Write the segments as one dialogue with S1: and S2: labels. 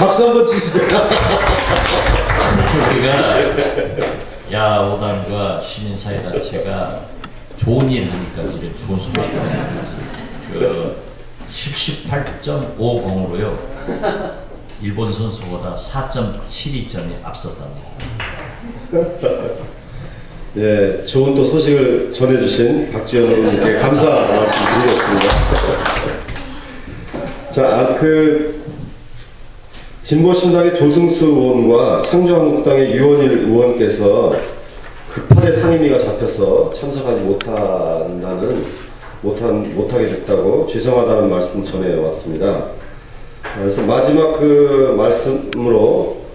S1: 박수 한번 치시죠.
S2: 우리가 야오단과 시민사회단체가 좋은 일 하니까 이런 좋은 소식이 나는 거지. 그 78.50으로요 일본 선수보다 4.72점이 앞섰답니다.
S1: 예, 좋은 또 소식을 전해주신 박지원 의원님께 감사 말씀드리겠습니다. 자, 진보신당의 조승수 의원과 창조한국당의 유원일 의원께서 급하게 상임위가 잡혀서 참석하지 못하게 됐다고 죄송하다는 말씀 전해왔습니다. 그래서 마지막 그 말씀으로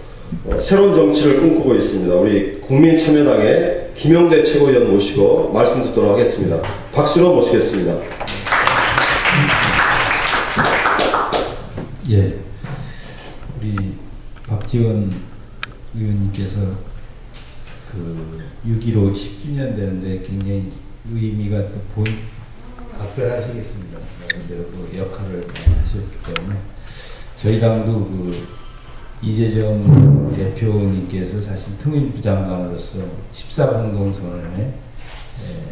S1: 새로운 정치를 꿈꾸고 있습니다. 우리 국민참여당의 김영대 최고위원 모시고 말씀 듣도록 하겠습니다. 박수로 모시겠습니다.
S3: 예, 우리 박지원 의원님께서 그 6.15 10주년 되는데 굉장히 의미가 또 각별하시겠습니다. 나름대로 그 역할을 하셨기 때문에 저희 당도 그 이재정 대표님께서 사실 통일부장관으로서 14공동선언의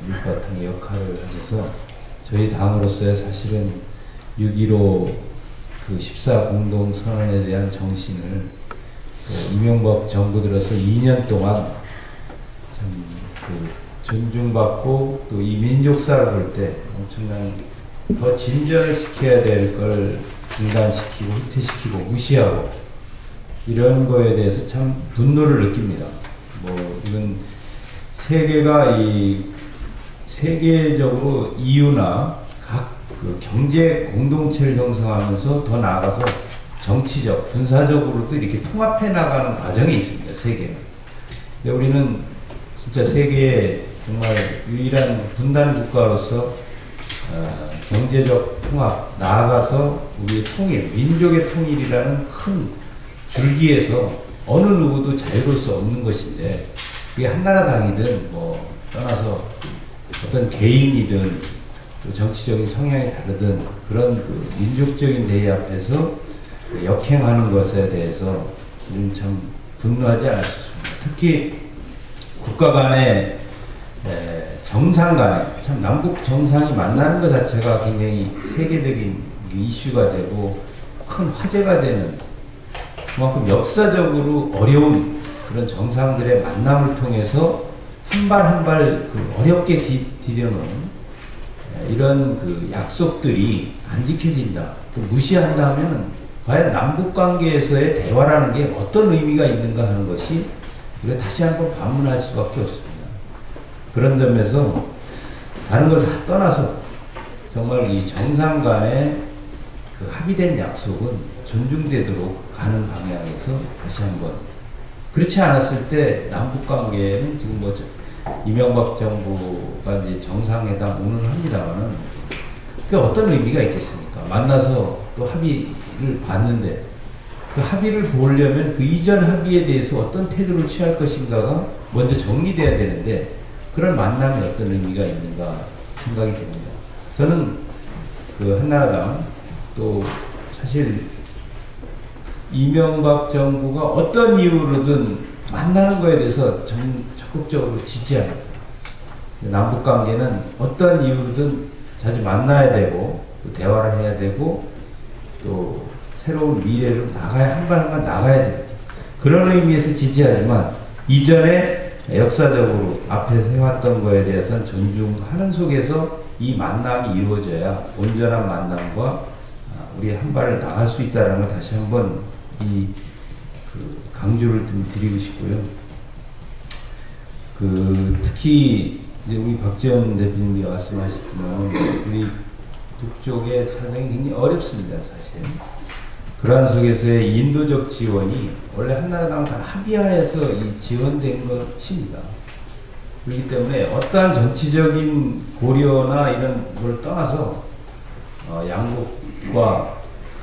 S3: 밑바탕 역할을 하셔서 저희 당으로서의 사실은 6.15 그 14공동선언에 대한 정신을 이명박 정부 들어서 2년 동안 참 그 존중받고 또 이 민족사를 볼 때 엄청난 더 진전을 시켜야 될 걸 중단시키고 후퇴시키고 무시하고 이런 거에 대해서 참 분노를 느낍니다. 뭐 이건 세계가 세계적으로 EU나 각 그 경제 공동체를 형성하면서 더 나아가서 정치적, 군사적으로도 이렇게 통합해 나가는 과정이 있습니다. 세계는. 근데 우리는 진짜 세계의 정말 유일한 분단 국가로서 경제적 통합, 나아가서 우리의 통일, 민족의 통일이라는 큰 줄기에서 어느 누구도 자유로울 수 없는 것인데 그게 한나라당이든 뭐 떠나서 어떤 개인이든 또 정치적인 성향이 다르든 그런 그 민족적인 대의 앞에서 역행하는 것에 대해서 참 분노하지 않았습니다. 특히 국가 간의 정상 간에 참 남북 정상이 만나는 것 자체가 굉장히 세계적인 이슈가 되고 큰 화제가 되는 그만큼 역사적으로 어려운 그런 정상들의 만남을 통해서 한 발 한 발 그 어렵게 디뎌놓은 이런 그 약속들이 안 지켜진다, 또 무시한다면 과연 남북관계에서의 대화라는 게 어떤 의미가 있는가 하는 것이 우리가 다시 한번 반문할 수밖에 없습니다. 그런 점에서 다른 것을 다 떠나서 정말 이 정상 간의 그 합의된 약속은 존중되도록 가는 방향에서 다시 한번, 그렇지 않았을 때 남북관계는 지금 뭐 이명박 정부가 이제 정상회담 오늘 합니다만은 그게 어떤 의미가 있겠습니까? 만나서 또 합의를 봤는데 그 합의를 보려면 그 이전 합의에 대해서 어떤 태도를 취할 것인가가 먼저 정리돼야 되는데 그런 만남이 어떤 의미가 있는가 생각이 됩니다. 저는 그 한나라당 또 사실 이명박 정부가 어떤 이유로든 만나는 거에 대해서 적극적으로 지지합니다. 남북관계는 어떤 이유로든 자주 만나야 되고 또 대화를 해야 되고 또 새로운 미래로 나가야 한 발 한 발 나가야 됩니다. 그런 의미에서 지지하지만 이전에 역사적으로 앞에서 해왔던 거에 대해서는 존중하는 속에서 이 만남이 이루어져야 온전한 만남과 우리 한 발을 나갈 수 있다는 걸 다시 한번 강조를 좀 드리고 싶고요. 특히 이제 우리 박지원 대표님이 말씀하셨지만 우리 북쪽의 사정이 굉장히 어렵습니다, 사실. 그러한 속에서의 인도적 지원이 원래 한나라당 다 합의하에서 이 지원된 것입니다. 그렇기 때문에 어떠한 정치적인 고려나 이런 걸 떠나서 양국과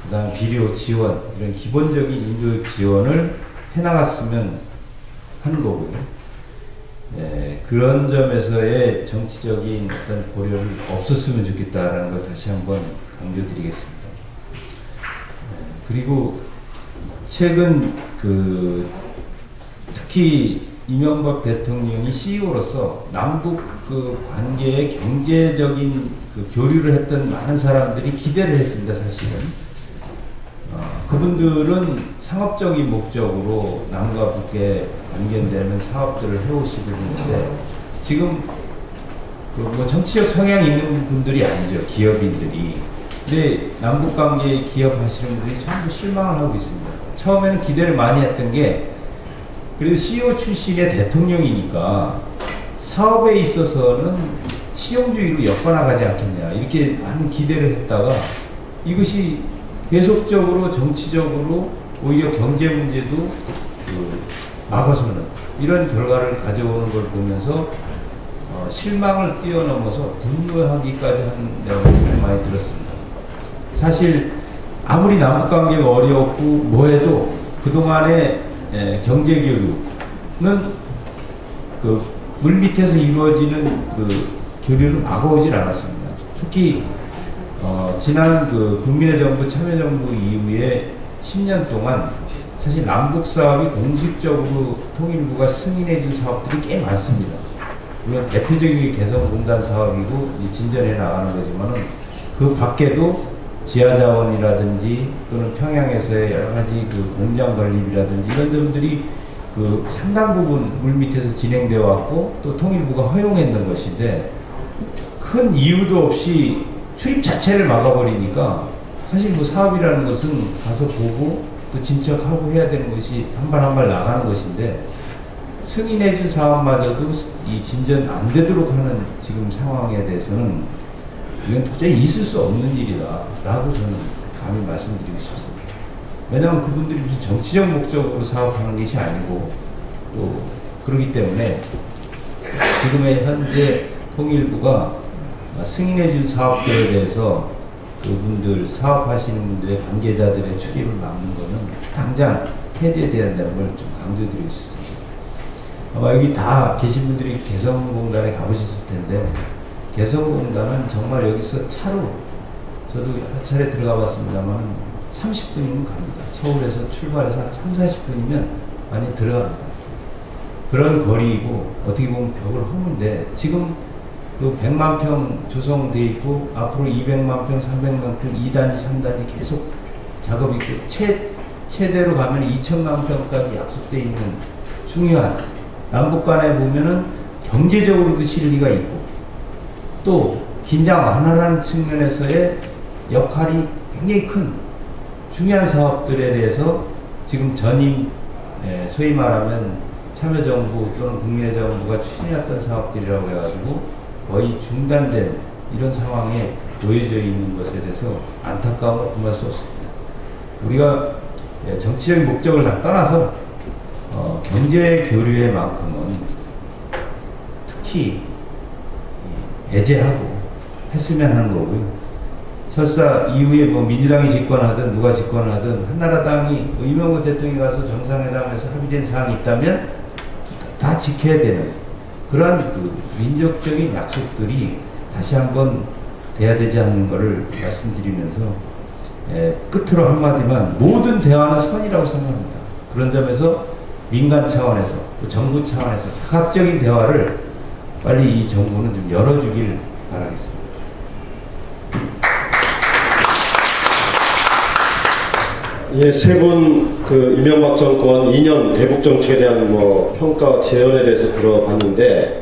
S3: 그다음 비료 지원, 이런 기본적인 인도적 지원을 해나갔으면 하는 거고요. 그런 점에서의 정치적인 어떤 고려를 없었으면 좋겠다라는 걸 다시 한번 강조드리겠습니다. 그리고 최근 특히 이명박 대통령이 CEO로서 남북 관계의 경제적인 교류를 했던 많은 사람들이 기대를 했습니다, 사실은. 그분들은 상업적인 목적으로 남과 북에 관계되는 사업들을 해오시고 있는데, 지금 뭐 정치적 성향이 있는 분들이 아니죠, 기업인들이. 근데 남북 관계에 기업하시는 분들이 전부 실망을 하고 있습니다. 처음에는 기대를 많이 했던 게, 그래도 CEO 출신의 대통령이니까 사업에 있어서는 실용주의로 엮어나가지 않겠냐, 이렇게 많은 기대를 했다가 이것이 계속적으로 정치적으로 오히려 경제 문제도 막아서는 이런 결과를 가져오는 걸 보면서 실망을 뛰어넘어서 분노하기까지 하는 내가 많이 들었습니다. 사실 아무리 남북관계가 어려웠고 뭐해도 그동안의 경제교류는 물 밑에서 이루어지는 교류를 막아오질 않았습니다. 특히 지난 국민의 정부, 참여정부 이후에 10년 동안 사실 남북 사업이 공식적으로 통일부가 승인해 준 사업들이 꽤 많습니다. 물론 대표적인 게 개성공단 사업이고 진전해 나가는 거지만은 그 밖에도 지하자원이라든지 또는 평양에서의 여러 가지 공장 건립이라든지 이런 점들이 상당 부분 물 밑에서 진행되어 왔고 또 통일부가 허용했는 것인데, 큰 이유도 없이 출입 자체를 막아버리니까 사실 뭐 사업이라는 것은 가서 보고 또 진척하고 해야 되는 것이 한 발 한 발 나가는 것인데, 승인해준 사업마저도 이 진전 안 되도록 하는 지금 상황에 대해서는 이건 도저히 있을 수 없는 일이다 라고 저는 감히 말씀드리고 싶습니다. 왜냐하면 그분들이 무슨 정치적 목적으로 사업하는 것이 아니고 또 그렇기 때문에 지금의 현재 통일부가 승인해준 사업들에 대해서 그분들 사업하시는 분들의 관계자들의 출입을 막는 것은 당장 폐지해야 된다는 걸 좀 강조드리고 싶습니다. 아마 여기 다 계신 분들이 개성공단에 가보셨을 텐데, 개성공단은 정말 여기서 차로, 저도 한 차례 들어가 봤습니다만 30분이면 갑니다. 서울에서 출발해서 한 30-40분이면 많이 들어갑니다. 그런 거리이고 어떻게 보면 벽을 허문데, 지금 100만 평 조성돼 있고 앞으로 200만 평, 300만 평, 2단지, 3단지 계속 작업이 있고 최대로 가면 2천만 평까지 약속돼 있는 중요한, 남북 간에 보면은 경제적으로도 실리가 있고 또 긴장 완화라는 측면에서의 역할이 굉장히 큰 중요한 사업들에 대해서 지금 전임 소위 말하면 참여정부 또는 국민의 정부가 추진했던 사업들이라고 해가지고 거의 중단된 이런 상황에 놓여져 있는 것에 대해서 안타까움을 금할 수 없습니다. 우리가 정치적인 목적을 다 떠나서 경제 교류의 만큼은 특히 배제하고 했으면 하는 거고요. 설사 이후에 뭐 민주당이 집권하든 누가 집권하든 한나라당이 이명박 대통령이 가서 정상회담에서 합의된 사항이 있다면 다 지켜야 되는 그러한 민족적인 약속들이 다시 한번 돼야 되지 않는 것을 말씀드리면서 끝으로 한마디만, 모든 대화는 선이라고 생각합니다. 그런 점에서 민간 차원에서 또 정부 차원에서 다각적인 대화를 빨리 이 정부는 좀 열어주길 바라겠습니다.
S1: 예, 세 분 이명박 정권 2년 대북 정책에 대한 평가 재연에 대해서 들어봤는데,